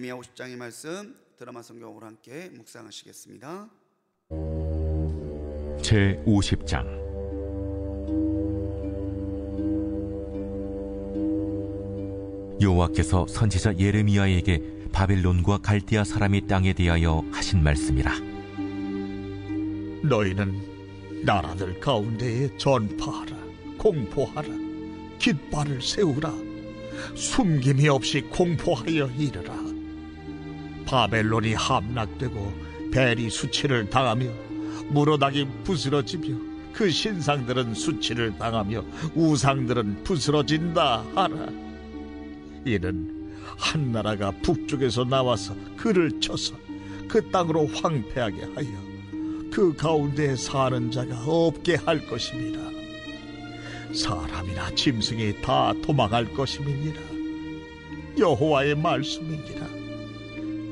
예레미야 50장의 말씀 드라마 성경으로 함께 묵상하시겠습니다. 제50장. 여호와께서 선지자 예레미야에게 바벨론과 갈대아 사람의 땅에 대하여 하신 말씀이라. 너희는 나라들 가운데에 전파하라, 공포하라, 깃발을 세우라, 숨김이 없이 공포하여 이르라. 바벨론이 함락되고 벨이 수치를 당하며 무로당이 부스러지며 그 신상들은 수치를 당하며 우상들은 부스러진다 하라. 이는 한 나라가 북쪽에서 나와서 그를 쳐서 그 땅으로 황폐하게 하여 그 가운데 사는 자가 없게 할 것입니다. 사람이나 짐승이 다 도망할 것임이니라. 여호와의 말씀이니라.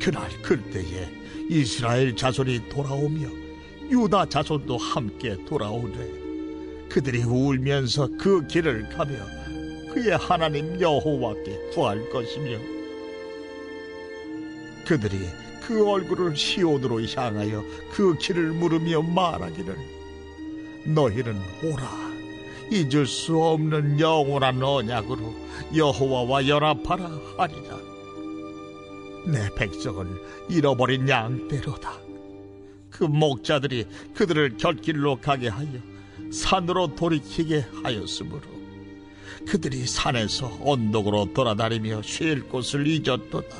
그날 그때에 이스라엘 자손이 돌아오며 유다 자손도 함께 돌아오되 그들이 울면서 그 길을 가며 그의 하나님 여호와께 구할 것이며 그들이 그 얼굴을 시온으로 향하여 그 길을 물으며 말하기를 너희는 오라, 잊을 수 없는 영원한 언약으로 여호와와 연합하라 하리라. 내 백성은 잃어버린 양떼로다. 그 목자들이 그들을 곁길로 가게 하여 산으로 돌이키게 하였으므로 그들이 산에서 언덕으로 돌아다니며 쉴 곳을 잊었도다.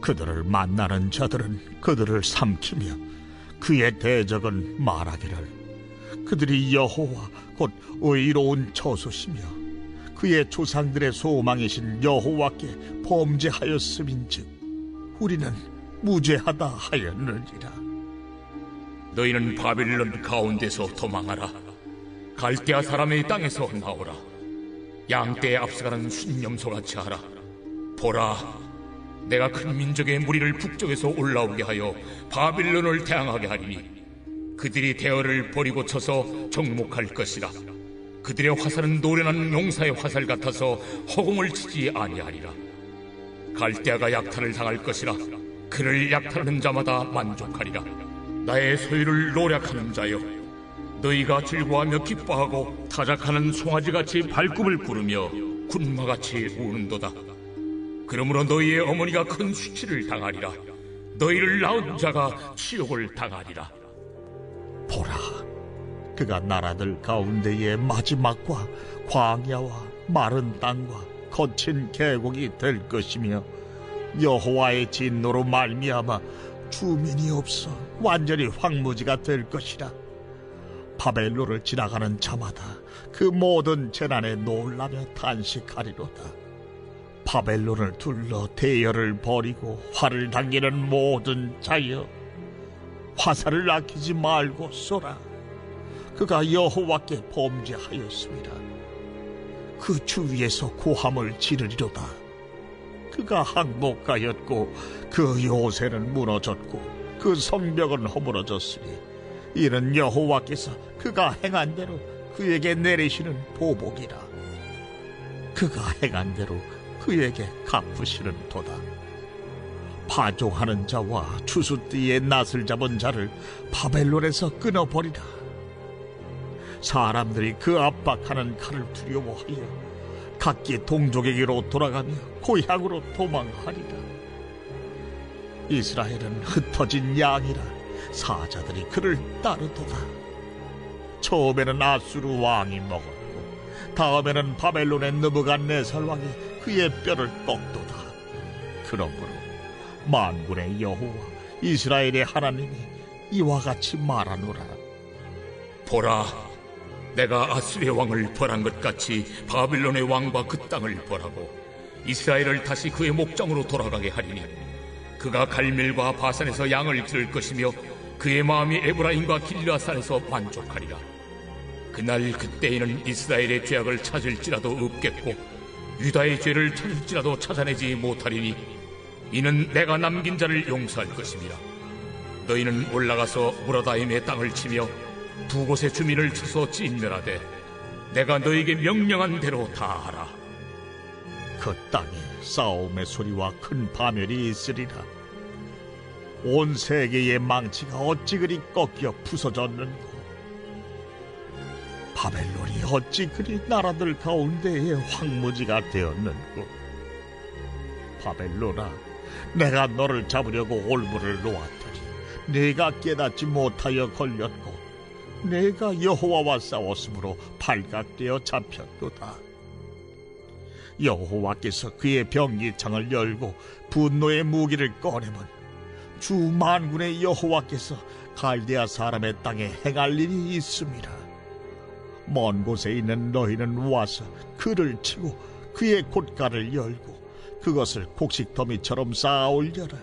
그들을 만나는 자들은 그들을 삼키며 그의 대적은 말하기를 그들이 여호와 곧 의로운 처소시며 그의 조상들의 소망이신 여호와께 범죄하였음인즉 우리는 무죄하다 하였느니라. 너희는 바벨론 가운데서 도망하라. 갈대아 사람의 땅에서 나오라. 양떼에 앞서가는 순념소같이 하라. 보라, 내가 큰 민족의 무리를 북쪽에서 올라오게 하여 바벨론을 대항하게 하리니 그들이 대어를 버리고 쳐서 정목할 것이라. 그들의 화살은 노련한 용사의 화살 같아서 허공을 치지 아니하리라. 갈대아가 약탈을 당할 것이라. 그를 약탈하는 자마다 만족하리라. 나의 소유를 노략하는 자여, 너희가 즐거워하며 기뻐하고 타작하는 송아지같이 발굽을 구르며 군마같이 우는도다. 그러므로 너희의 어머니가 큰 수치를 당하리라. 너희를 낳은 자가 치욕을 당하리라. 보라, 그가 나라들 가운데의 마지막과 광야와 마른 땅과 거친 계곡이 될 것이며 여호와의 진노로 말미암아 주민이 없어 완전히 황무지가 될 것이라. 바벨론을 지나가는 자마다 그 모든 재난에 놀라며 탄식하리로다. 바벨론을 둘러 대열을 벌이고 활을 당기는 모든 자여, 화살을 아끼지 말고 쏘라. 그가 여호와께 범죄하였습니다. 그 주위에서 고함을 지르리로다. 그가 항복하였고 그 요새는 무너졌고 그 성벽은 허물어졌으니 이는 여호와께서 그가 행한 대로 그에게 내리시는 보복이라. 그가 행한 대로 그에게 갚으시는 도다. 파종하는 자와 추수띠에 낫을 잡은 자를 바벨론에서 끊어버리라. 사람들이 그 압박하는 칼을 두려워하여 각기 동족에게로 돌아가며 고향으로 도망하리라. 이스라엘은 흩어진 양이라 사자들이 그를 따르도다. 처음에는 아수르 왕이 먹었고 다음에는 바벨론의 느부갓네살 왕이 그의 뼈를 꺾도다. 그러므로 만군의 여호와 이스라엘의 하나님이 이와 같이 말하노라. 보라, 내가 아수르의 왕을 벌한 것 같이 바벨론의 왕과 그 땅을 벌하고 이스라엘을 다시 그의 목장으로 돌아가게 하리니 그가 갈멜과 바산에서 양을 기를 것이며 그의 마음이 에브라임과 길르앗산에서 만족하리라. 그날 그때에는 이스라엘의 죄악을 찾을지라도 없겠고 유다의 죄를 찾을지라도 찾아내지 못하리니 이는 내가 남긴 자를 용서할 것입니다. 너희는 올라가서 무라다임의 땅을 치며 두 곳의 주민을 쳐서 진멸하되 내가 너에게 명령한 대로 다 하라. 그 땅에 싸움의 소리와 큰 파멸이 있으리라. 온 세계의 망치가 어찌 그리 꺾여 부서졌는고. 바벨론이 어찌 그리 나라들 가운데에 황무지가 되었는고. 바벨론아, 내가 너를 잡으려고 올무를 놓았더니 네가 깨닫지 못하여 걸렸고, 내가 여호와와 싸웠으므로 발각되어 잡혔도다. 여호와께서 그의 병기창을 열고 분노의 무기를 꺼내면 주 만군의 여호와께서 갈대아 사람의 땅에 행할 일이 있음이라. 먼 곳에 있는 너희는 와서 그를 치고 그의 곶가를 열고 그것을 곡식더미처럼 쌓아 올려라.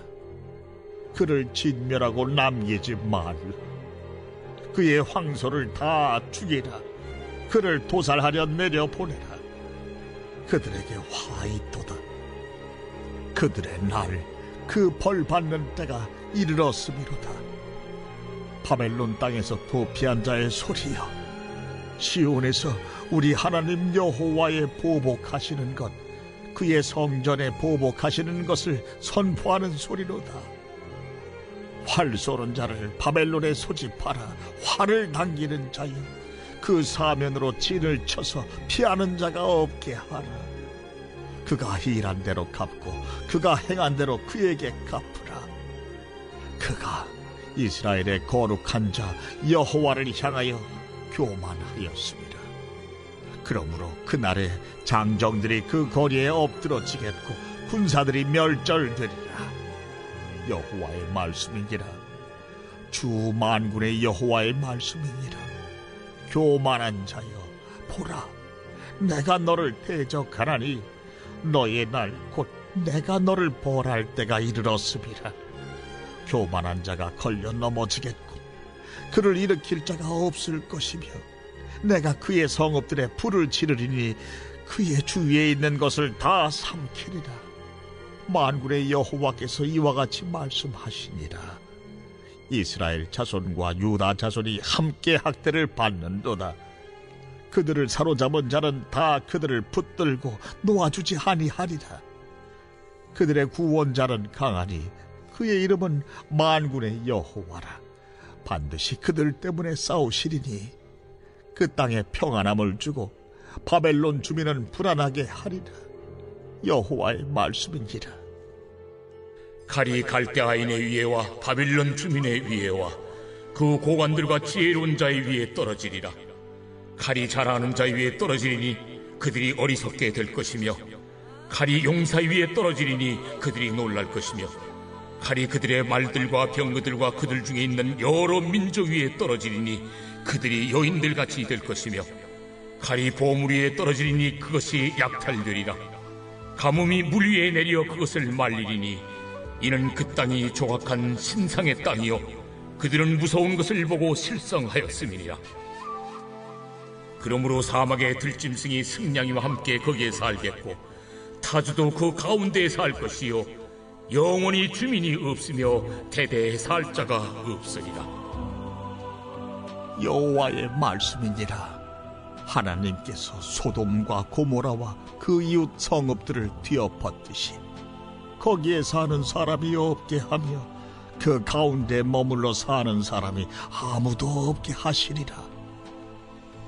그를 진멸하고 남기지 말라. 그의 황소를 다 죽이라. 그를 도살하려 내려보내라. 그들에게 화 있도다. 그들의 날, 그 벌 받는 때가 이르렀음이로다. 바벨론 땅에서 도피한 자의 소리여, 시온에서 우리 하나님 여호와의 보복하시는 것, 그의 성전에 보복하시는 것을 선포하는 소리로다. 활 쏘는 자를 바벨론에 소집하라. 활을 당기는 자여, 그 사면으로 진을 쳐서 피하는 자가 없게 하라. 그가 일한 대로 갚고 그가 행한 대로 그에게 갚으라. 그가 이스라엘의 거룩한 자 여호와를 향하여 교만하였습니다. 그러므로 그날에 장정들이 그 거리에 엎드러지겠고 군사들이 멸절되리라. 여호와의 말씀이니라. 주 만군의 여호와의 말씀이니라. 교만한 자여, 보라, 내가 너를 대적하나니 너의 날 곧 내가 너를 벌할 때가 이르렀음이라. 교만한 자가 걸려 넘어지겠고 그를 일으킬 자가 없을 것이며, 내가 그의 성읍들에 불을 지르리니 그의 주위에 있는 것을 다 삼키리라. 만군의 여호와께서 이와 같이 말씀하시니라. 이스라엘 자손과 유다 자손이 함께 학대를 받는도다. 그들을 사로잡은 자는 다 그들을 붙들고 놓아주지 아니하리라. 그들의 구원자는 강하니 그의 이름은 만군의 여호와라. 반드시 그들 때문에 싸우시리니 그 땅에 평안함을 주고 바벨론 주민은 불안하게 하리라. 여호와의 말씀이니라. 칼이 갈대아인의 위에와 바빌론 주민의 위에와 그 고관들과 지혜로운 자의 위에 떨어지리라. 칼이 잘하는 자의 위에 떨어지리니 그들이 어리석게 될 것이며, 칼이 용사 위에 떨어지리니 그들이 놀랄 것이며, 칼이 그들의 말들과 병거들과 그들 중에 있는 여러 민족 위에 떨어지리니 그들이 여인들같이 될 것이며, 칼이 보물 위에 떨어지리니 그것이 약탈되리라. 가뭄이 물 위에 내려 그것을 말리리니 이는 그 땅이 조각한 신상의 땅이요 그들은 무서운 것을 보고 실성하였음이니라. 그러므로 사막의 들짐승이 승냥이와 함께 거기에 살겠고 타주도 그 가운데에 살 것이요 영원히 주민이 없으며 대대에 살 자가 없으리라. 여호와의 말씀이니라. 하나님께서 소돔과 고모라와 그 이웃 성읍들을 뒤엎었듯이 거기에 사는 사람이 없게 하며 그 가운데 머물러 사는 사람이 아무도 없게 하시리라.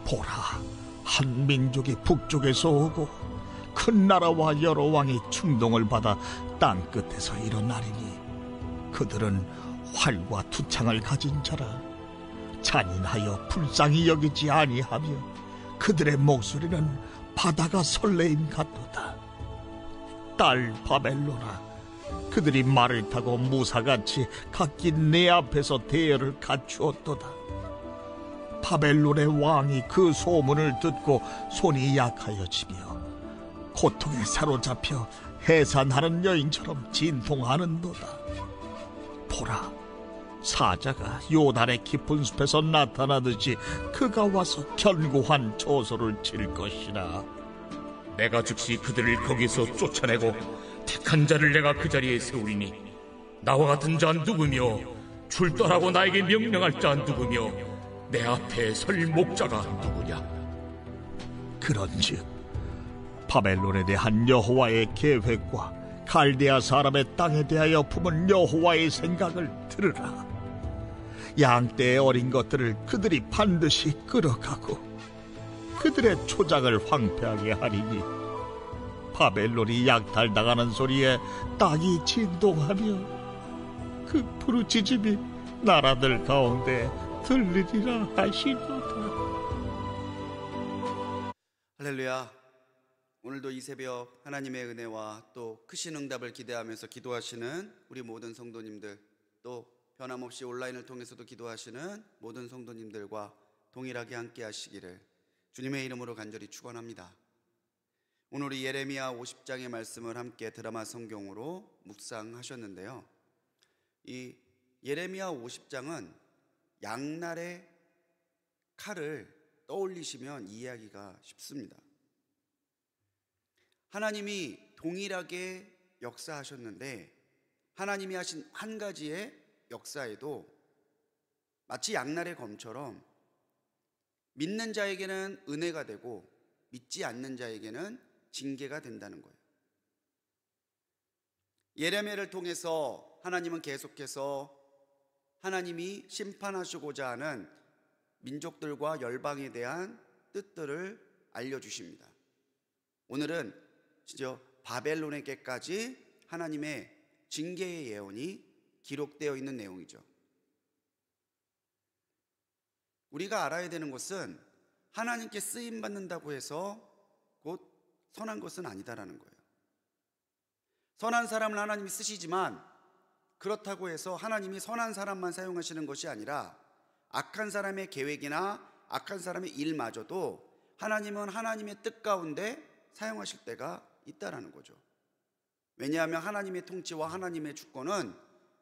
보라, 한 민족이 북쪽에서 오고 큰 나라와 여러 왕이 충동을 받아 땅끝에서 일어나리니 그들은 활과 투창을 가진 자라. 잔인하여 불쌍히 여기지 아니하며 그들의 목소리는 바다가 설레임 같도다. 딸 바벨로나, 그들이 말을 타고 무사같이 각기 내 앞에서 대열을 갖추었도다. 바벨론의 왕이 그 소문을 듣고 손이 약하여지며 고통에 사로잡혀 해산하는 여인처럼 진통하는도다. 보라, 사자가 요단의 깊은 숲에서 나타나듯이 그가 와서 견고한 조소를 칠 것이라. 내가 즉시 그들을 거기서 쫓아내고 택한 자를 내가 그 자리에 세우리니 나와 같은 자 누구며 출떠라고 나에게 명령할 자 누구며 내 앞에 설 목자가 누구냐. 그런즉 바벨론에 대한 여호와의 계획과 갈대아 사람의 땅에 대하여 품은 여호와의 생각을 들으라. 양떼의 어린 것들을 그들이 반드시 끌어가고 그들의 초장을 황폐하게 하리니 바벨론이 약탈당하는 소리에 땅이 진동하며 그 부르짖음이 나라들 가운데 들리리라 하시도다. 할렐루야. 오늘도 이 새벽 하나님의 은혜와 또 크신 응답을 기대하면서 기도하시는 우리 모든 성도님들, 또 변함없이 온라인을 통해서도 기도하시는 모든 성도님들과 동일하게 함께 하시기를 주님의 이름으로 간절히 축원합니다. 오늘 우리 예레미야 50장의 말씀을 함께 드라마 성경으로 묵상하셨는데요. 이 예레미야 50장은 양날의 칼을 떠올리시면 이해하기가 쉽습니다. 하나님이 동일하게 역사하셨는데 하나님이 하신 한 가지의 역사에도 마치 양날의 검처럼 믿는 자에게는 은혜가 되고 믿지 않는 자에게는 징계가 된다는 거예요. 예레미야를 통해서 하나님은 계속해서 하나님이 심판하시고자 하는 민족들과 열방에 대한 뜻들을 알려주십니다. 오늘은 진짜 바벨론에게까지 하나님의 징계의 예언이 기록되어 있는 내용이죠. 우리가 알아야 되는 것은 하나님께 쓰임받는다고 해서 곧 선한 것은 아니다라는 거예요. 선한 사람을 하나님이 쓰시지만 그렇다고 해서 하나님이 선한 사람만 사용하시는 것이 아니라 악한 사람의 계획이나 악한 사람의 일마저도 하나님은 하나님의 뜻 가운데 사용하실 때가 있다라는 거죠. 왜냐하면 하나님의 통치와 하나님의 주권은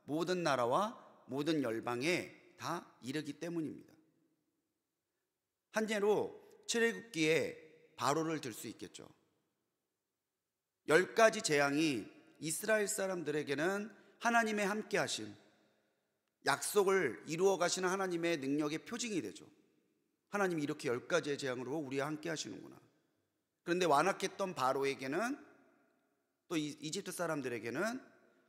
모든 나라와 모든 열방에 다 이르기 때문입니다. 한 예로 출애굽기에 바로를 들 수 있겠죠. 10가지 재앙이 이스라엘 사람들에게는 하나님의 함께하심, 약속을 이루어 가시는 하나님의 능력의 표징이 되죠. 하나님이 이렇게 10가지의 재앙으로 우리와 함께 하시는구나. 그런데 완악했던 바로에게는, 또 이집트 사람들에게는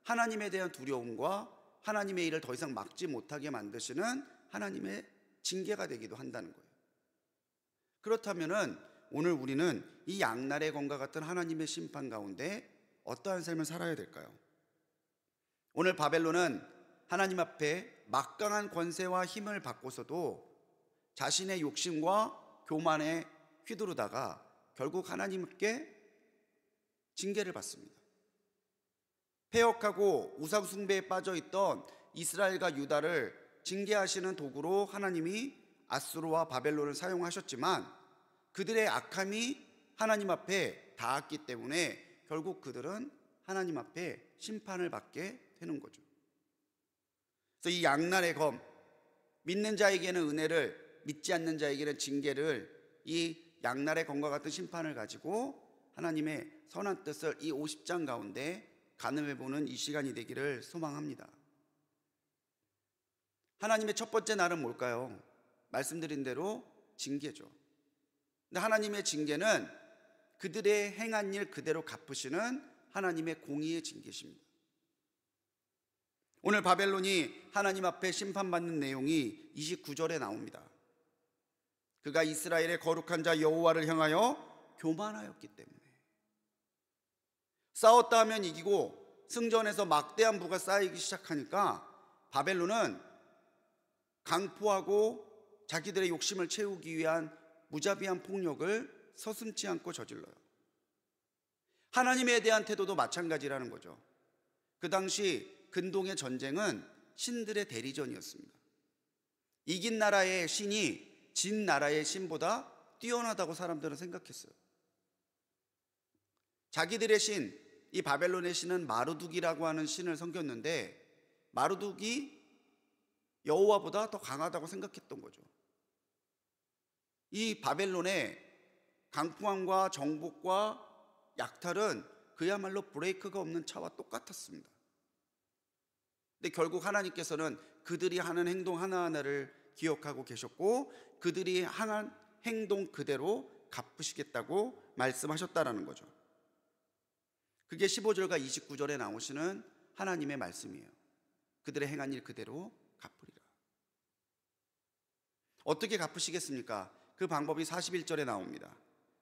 하나님에 대한 두려움과 하나님의 일을 더 이상 막지 못하게 만드시는 하나님의 징계가 되기도 한다는 거예요. 그렇다면 오늘 우리는 이 양날의 검과 같은 하나님의 심판 가운데 어떠한 삶을 살아야 될까요? 오늘 바벨론은 하나님 앞에 막강한 권세와 힘을 받고서도 자신의 욕심과 교만에 휘두르다가 결국 하나님께 징계를 받습니다. 폐역하고 우상숭배에 빠져있던 이스라엘과 유다를 징계하시는 도구로 하나님이 아수르와 바벨론을 사용하셨지만 그들의 악함이 하나님 앞에 닿았기 때문에 결국 그들은 하나님 앞에 심판을 받게 되는 거죠. 그래서 이 양날의 검, 믿는 자에게는 은혜를, 믿지 않는 자에게는 징계를, 이 양날의 검과 같은 심판을 가지고 하나님의 선한 뜻을 이 50장 가운데 가늠해보는 이 시간이 되기를 소망합니다. 하나님의 첫 번째 날은 뭘까요? 말씀드린 대로 징계죠. 근데 하나님의 징계는 그들의 행한 일 그대로 갚으시는 하나님의 공의의 징계십니다. 오늘 바벨론이 하나님 앞에 심판받는 내용이 29절에 나옵니다. 그가 이스라엘의 거룩한 자 여호와를 향하여 교만하였기 때문에. 싸웠다 하면 이기고 승전에서 막대한 부가 쌓이기 시작하니까 바벨론은 강포하고 자기들의 욕심을 채우기 위한 무자비한 폭력을 서슴지 않고 저질러요. 하나님에 대한 태도도 마찬가지라는 거죠. 그 당시 근동의 전쟁은 신들의 대리전이었습니다. 이긴 나라의 신이 진 나라의 신보다 뛰어나다고 사람들은 생각했어요. 자기들의 신, 이 바벨론의 신은 마르둑이라고 하는 신을 섬겼는데 마르둑이 여호와보다 더 강하다고 생각했던 거죠. 이 바벨론의 강포함과 정복과 약탈은 그야말로 브레이크가 없는 차와 똑같았습니다. 근데 결국 하나님께서는 그들이 하는 행동 하나하나를 기억하고 계셨고 그들이 행한 행동 그대로 갚으시겠다고 말씀하셨다라는 거죠. 그게 15절과 29절에 나오시는 하나님의 말씀이에요. 그들의 행한 일 그대로 갚으리라. 어떻게 갚으시겠습니까? 그 방법이 41절에 나옵니다.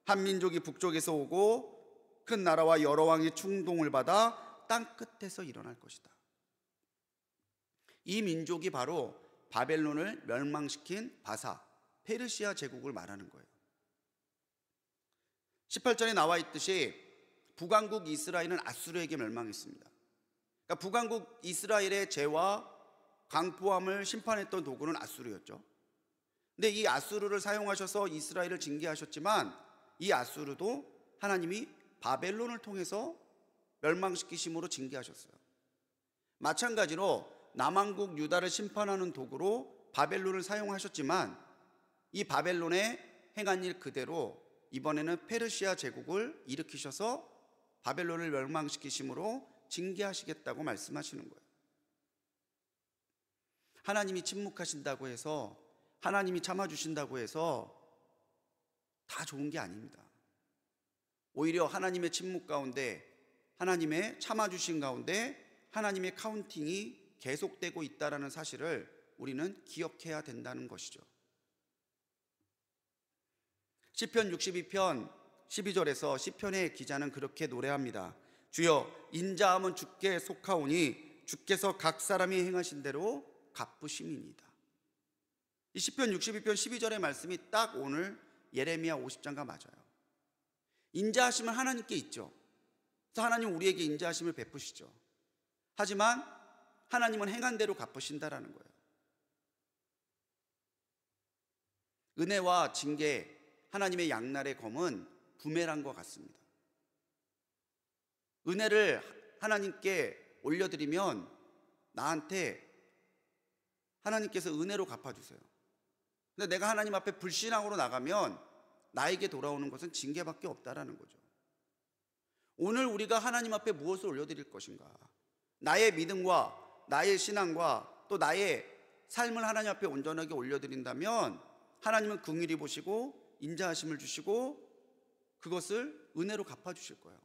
한 민족이 북쪽에서 오고 큰 나라와 여러 왕의 충동을 받아 땅 끝에서 일어날 것이다. 이 민족이 바로 바벨론을 멸망시킨 바사, 페르시아 제국을 말하는 거예요. 18절에 나와 있듯이 북왕국 이스라엘은 아수르에게 멸망했습니다. 그러니까 북왕국 이스라엘의 죄와 강포함을 심판했던 도구는 아수르였죠. 근데 이 아수르를 사용하셔서 이스라엘을 징계하셨지만 이 아수르도 하나님이 바벨론을 통해서 멸망시키심으로 징계하셨어요. 마찬가지로 남왕국 유다를 심판하는 도구로 바벨론을 사용하셨지만 이 바벨론의 행한 일 그대로 이번에는 페르시아 제국을 일으키셔서 바벨론을 멸망시키심으로 징계하시겠다고 말씀하시는 거예요. 하나님이 침묵하신다고 해서, 하나님이 참아주신다고 해서 다 좋은 게 아닙니다. 오히려 하나님의 침묵 가운데, 하나님의 참아주신 가운데 하나님의 카운팅이 계속되고 있다는 사실을 우리는 기억해야 된다는 것이죠. 시편 62편 12절에서 시편의 기자는 그렇게 노래합니다. 주여, 인자함은 주께 속하오니 주께서 각 사람이 행하신 대로 갚으심이니이다. 이 시편 62편 12절의 말씀이 딱 오늘 예레미야 50장과 맞아요. 인자하심은 하나님께 있죠. 그래서 하나님 우리에게 인자하심을 베푸시죠. 하지만 하나님은 행한 대로 갚으신다라는 거예요. 은혜와 징계, 하나님의 양날의 검은 부메랑과 같습니다. 은혜를 하나님께 올려드리면 나한테 하나님께서 은혜로 갚아주세요. 근데 내가 하나님 앞에 불신앙으로 나가면 나에게 돌아오는 것은 징계밖에 없다라는 거죠. 오늘 우리가 하나님 앞에 무엇을 올려드릴 것인가? 나의 믿음과 나의 신앙과 또 나의 삶을 하나님 앞에 온전하게 올려드린다면 하나님은 긍휼히 보시고 인자하심을 주시고 그것을 은혜로 갚아주실 거예요.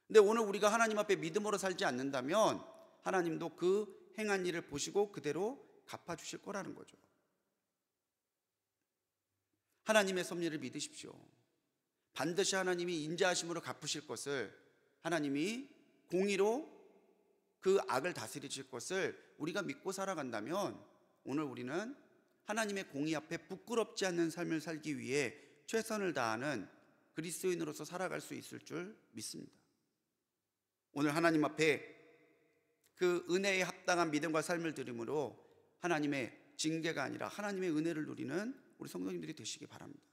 근데 오늘 우리가 하나님 앞에 믿음으로 살지 않는다면 하나님도 그 행한 일을 보시고 그대로 갚아주실 거라는 거죠. 하나님의 섭리를 믿으십시오. 반드시 하나님이 인자하심으로 갚으실 것을, 하나님이 공의로 그 악을 다스리실 것을 우리가 믿고 살아간다면 오늘 우리는 하나님의 공의 앞에 부끄럽지 않는 삶을 살기 위해 최선을 다하는 그리스도인으로서 살아갈 수 있을 줄 믿습니다. 오늘 하나님 앞에 그 은혜에 합당한 믿음과 삶을 드림으로 하나님의 징계가 아니라 하나님의 은혜를 누리는 우리 성도님들이 되시기 바랍니다.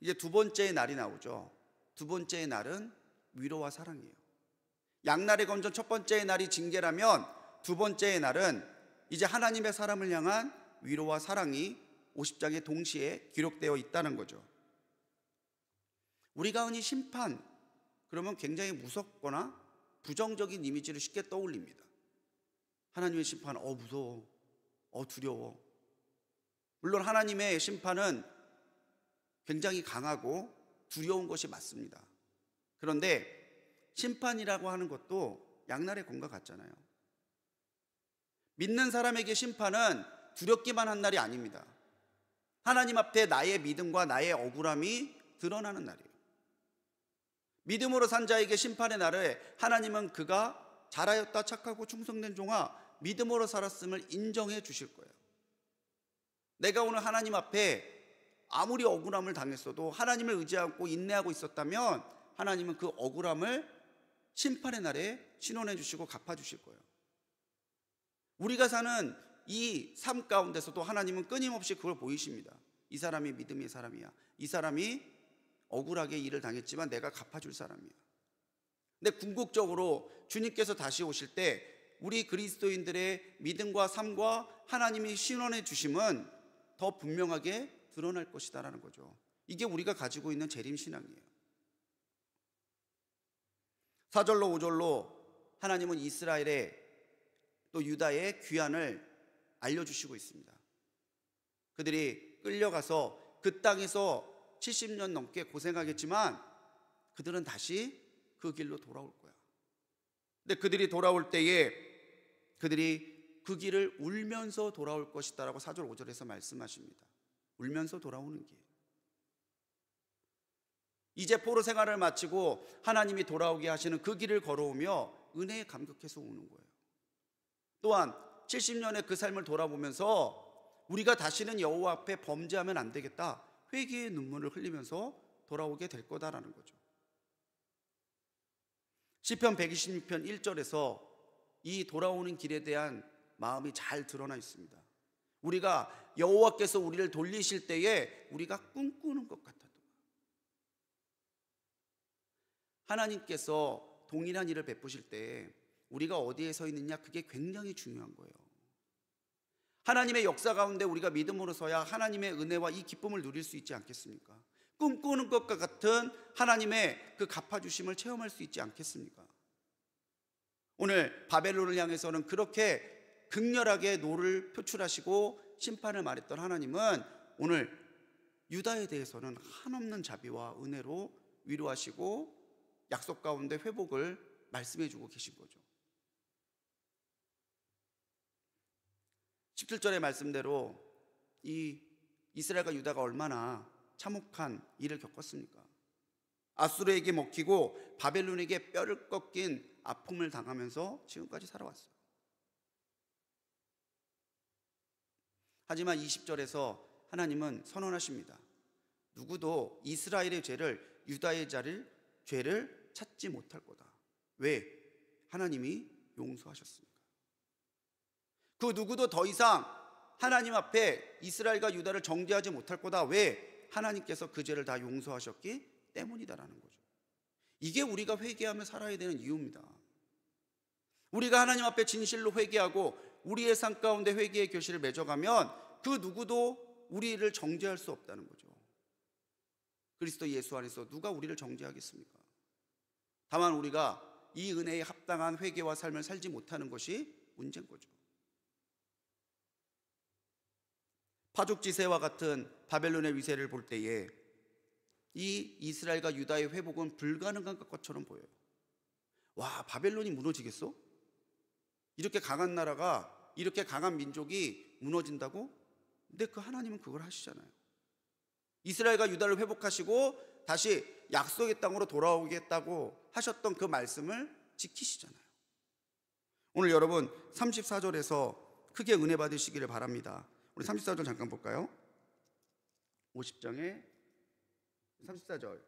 이제 두 번째의 날이 나오죠. 두 번째의 날은 위로와 사랑이에요. 양날의 검전 첫 번째의 날이 징계라면 두 번째의 날은 이제 하나님의 사람을 향한 위로와 사랑이 50장에 동시에 기록되어 있다는 거죠. 우리가 흔히 심판 그러면 굉장히 무섭거나 부정적인 이미지를 쉽게 떠올립니다. 하나님의 심판, 무서워, 두려워. 물론 하나님의 심판은 굉장히 강하고 두려운 것이 맞습니다. 그런데 심판이라고 하는 것도 양날의 검과 같잖아요. 믿는 사람에게 심판은 두렵기만 한 날이 아닙니다. 하나님 앞에 나의 믿음과 나의 억울함이 드러나는 날이에요. 믿음으로 산 자에게 심판의 날에 하나님은 그가 잘하였다 착하고 충성된 종아 믿음으로 살았음을 인정해 주실 거예요. 내가 오늘 하나님 앞에 아무리 억울함을 당했어도 하나님을 의지하고 인내하고 있었다면 하나님은 그 억울함을 심판의 날에 신원해 주시고 갚아 주실 거예요. 우리가 사는 이 삶 가운데서도 하나님은 끊임없이 그걸 보이십니다. 이 사람이 믿음의 사람이야. 이 사람이 억울하게 일을 당했지만 내가 갚아줄 사람이야. 근데 궁극적으로 주님께서 다시 오실 때 우리 그리스도인들의 믿음과 삶과 하나님이 신원해 주심은 더 분명하게 드러날 것이다라는 거죠. 이게 우리가 가지고 있는 재림신앙이에요. 4절로 5절로 하나님은 이스라엘의 또 유다의 귀환을 알려주시고 있습니다. 그들이 끌려가서 그 땅에서 70년 넘게 고생하겠지만 그들은 다시 그 길로 돌아올 거야. 근데 그들이 돌아올 때에 그들이 그 길을 울면서 돌아올 것이다 라고 4절 5절에서 말씀하십니다. 울면서 돌아오는 길. 이제 포로 생활을 마치고 하나님이 돌아오게 하시는 그 길을 걸어오며 은혜에 감격해서 오는 거예요. 또한 70년의 그 삶을 돌아보면서 우리가 다시는 여호와 앞에 범죄하면 안 되겠다, 회개의 눈물을 흘리면서 돌아오게 될 거다라는 거죠. 시편 126편 1절에서 이 돌아오는 길에 대한 마음이 잘 드러나 있습니다. 우리가 여호와께서 우리를 돌리실 때에 우리가 꿈꾸는 것 같아도 하나님께서 동일한 일을 베푸실 때 우리가 어디에 서 있느냐, 그게 굉장히 중요한 거예요. 하나님의 역사 가운데 우리가 믿음으로 서야 하나님의 은혜와 이 기쁨을 누릴 수 있지 않겠습니까? 꿈꾸는 것과 같은 하나님의 그 갚아주심을 체험할 수 있지 않겠습니까? 오늘 바벨론을 향해서는 그렇게 극렬하게 노를 표출하시고 심판을 말했던 하나님은 오늘 유다에 대해서는 한없는 자비와 은혜로 위로하시고 약속 가운데 회복을 말씀해 주고 계신 거죠. 17절의 말씀대로 이 이스라엘과 유다가 얼마나 참혹한 일을 겪었습니까? 아수르에게 먹히고 바벨론에게 뼈를 꺾인 아픔을 당하면서 지금까지 살아왔어요. 하지만 20절에서 하나님은 선언하십니다. 누구도 이스라엘의 죄를, 유다의 죄를 찾지 못할 거다. 왜? 하나님이 용서하셨습니다. 그 누구도 더 이상 하나님 앞에 이스라엘과 유다를 정죄하지 못할 거다. 왜? 하나님께서 그 죄를 다 용서하셨기 때문이다라는 거죠. 이게 우리가 회개하며 살아야 되는 이유입니다. 우리가 하나님 앞에 진실로 회개하고 우리의 삶 가운데 회개의 교실을 맺어가면 그 누구도 우리를 정죄할 수 없다는 거죠. 그리스도 예수 안에서 누가 우리를 정죄하겠습니까? 다만 우리가 이 은혜에 합당한 회개와 삶을 살지 못하는 것이 문제인 거죠. 파죽지세와 같은 바벨론의 위세를 볼 때에 이 이스라엘과 유다의 회복은 불가능한 것처럼 보여요. 와, 바벨론이 무너지겠어? 이렇게 강한 나라가, 이렇게 강한 민족이 무너진다고? 근데 그 하나님은 그걸 하시잖아요. 이스라엘과 유다를 회복하시고 다시 약속의 땅으로 돌아오겠다고 하셨던 그 말씀을 지키시잖아요. 오늘 여러분 34절에서 크게 은혜 받으시기를 바랍니다. 우리 34절 잠깐 볼까요? 50장에 34절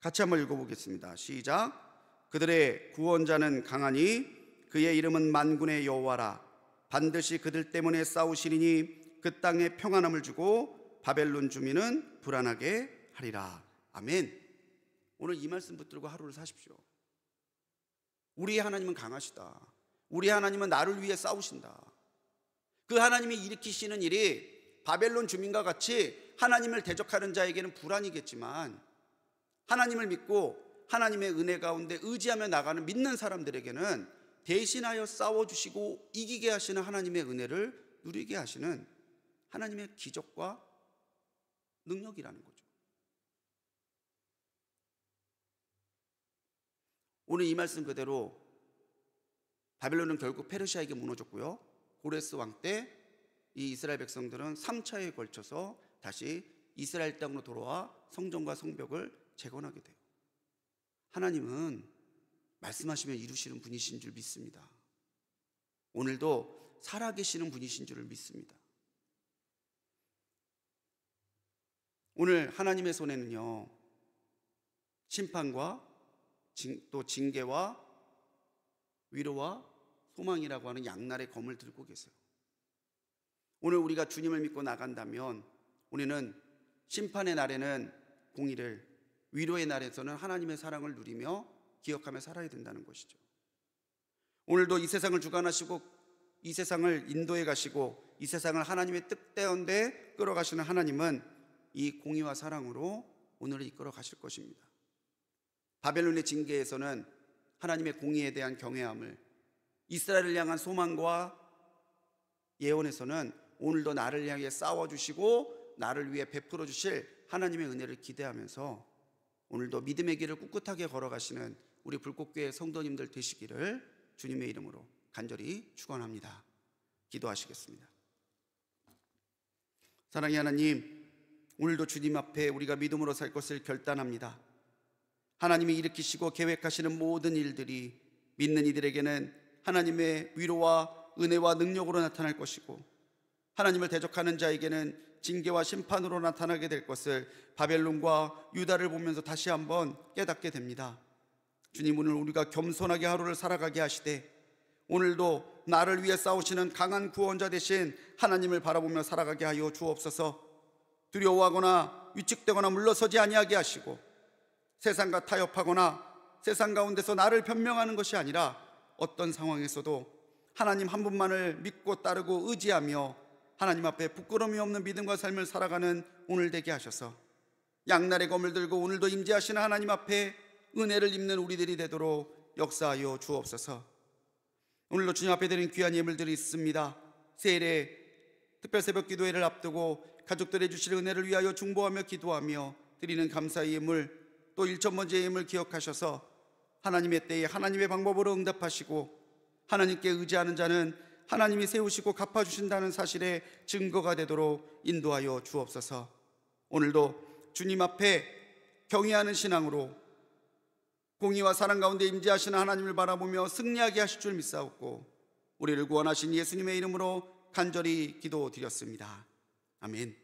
같이 한번 읽어보겠습니다. 시작. 그들의 구원자는 강하니 그의 이름은 만군의 여호와라. 반드시 그들 때문에 싸우시리니 그 땅에 평안함을 주고 바벨론 주민은 불안하게 하리라. 아멘. 오늘 이 말씀 붙들고 하루를 사십시오. 우리의 하나님은 강하시다. 우리 하나님은 나를 위해 싸우신다. 그 하나님이 일으키시는 일이 바벨론 주민과 같이 하나님을 대적하는 자에게는 불안이겠지만 하나님을 믿고 하나님의 은혜 가운데 의지하며 나가는 믿는 사람들에게는 대신하여 싸워주시고 이기게 하시는 하나님의 은혜를 누리게 하시는 하나님의 기적과 능력이라는 거죠. 오늘 이 말씀 그대로 바벨론은 결국 페르시아에게 무너졌고요. 고레스 왕 때 이 이스라엘 백성들은 3차에 걸쳐서 다시 이스라엘 땅으로 돌아와 성전과 성벽을 재건하게 돼요. 하나님은 말씀하시면 이루시는 분이신 줄 믿습니다. 오늘도 살아계시는 분이신 줄을 믿습니다. 오늘 하나님의 손에는요, 심판과 또 징계와 위로와 소망이라고 하는 양날의 검을 들고 계세요. 오늘 우리가 주님을 믿고 나간다면 우리는 심판의 날에는 공의를, 위로의 날에서는 하나님의 사랑을 누리며 기억하며 살아야 된다는 것이죠. 오늘도 이 세상을 주관하시고 이 세상을 인도해 가시고 이 세상을 하나님의 뜻대로인데 끌어가시는 하나님은 이 공의와 사랑으로 오늘을 이끌어 가실 것입니다. 바벨론의 징계에서는 하나님의 공의에 대한 경외함을, 이스라엘을 향한 소망과 예언에서는 오늘도 나를 향해 싸워주시고 나를 위해 베풀어 주실 하나님의 은혜를 기대하면서 오늘도 믿음의 길을 꿋꿋하게 걸어가시는 우리 불꽃교회 성도님들 되시기를 주님의 이름으로 간절히 축원합니다. 기도하시겠습니다. 사랑의 하나님, 오늘도 주님 앞에 우리가 믿음으로 살 것을 결단합니다. 하나님이 일으키시고 계획하시는 모든 일들이 믿는 이들에게는 하나님의 위로와 은혜와 능력으로 나타날 것이고, 하나님을 대적하는 자에게는 징계와 심판으로 나타나게 될 것을 바벨론과 유다를 보면서 다시 한번 깨닫게 됩니다. 주님, 오늘 우리가 겸손하게 하루를 살아가게 하시되 오늘도 나를 위해 싸우시는 강한 구원자 되신 하나님을 바라보며 살아가게 하여 주옵소서. 두려워하거나 위축되거나 물러서지 아니하게 하시고, 세상과 타협하거나 세상 가운데서 나를 변명하는 것이 아니라 어떤 상황에서도 하나님 한 분만을 믿고 따르고 의지하며 하나님 앞에 부끄러움이 없는 믿음과 삶을 살아가는 오늘 되게 하셔서 양날의 검을 들고 오늘도 임재하시는 하나님 앞에 은혜를 입는 우리들이 되도록 역사하여 주옵소서. 오늘도 주님 앞에 드린 귀한 예물들이 있습니다. 세일에 특별 새벽 기도회를 앞두고 가족들의 주실 은혜를 위하여 중보하며 기도하며 드리는 감사의 예물, 또 1,000번째 예물 기억하셔서 하나님의 때에 하나님의 방법으로 응답하시고 하나님께 의지하는 자는 하나님이 세우시고 갚아주신다는 사실의 증거가 되도록 인도하여 주옵소서. 오늘도 주님 앞에 경외하는 신앙으로 공의와 사랑 가운데 임재하시는 하나님을 바라보며 승리하게 하실 줄 믿사옵고 우리를 구원하신 예수님의 이름으로 간절히 기도드렸습니다. 아멘.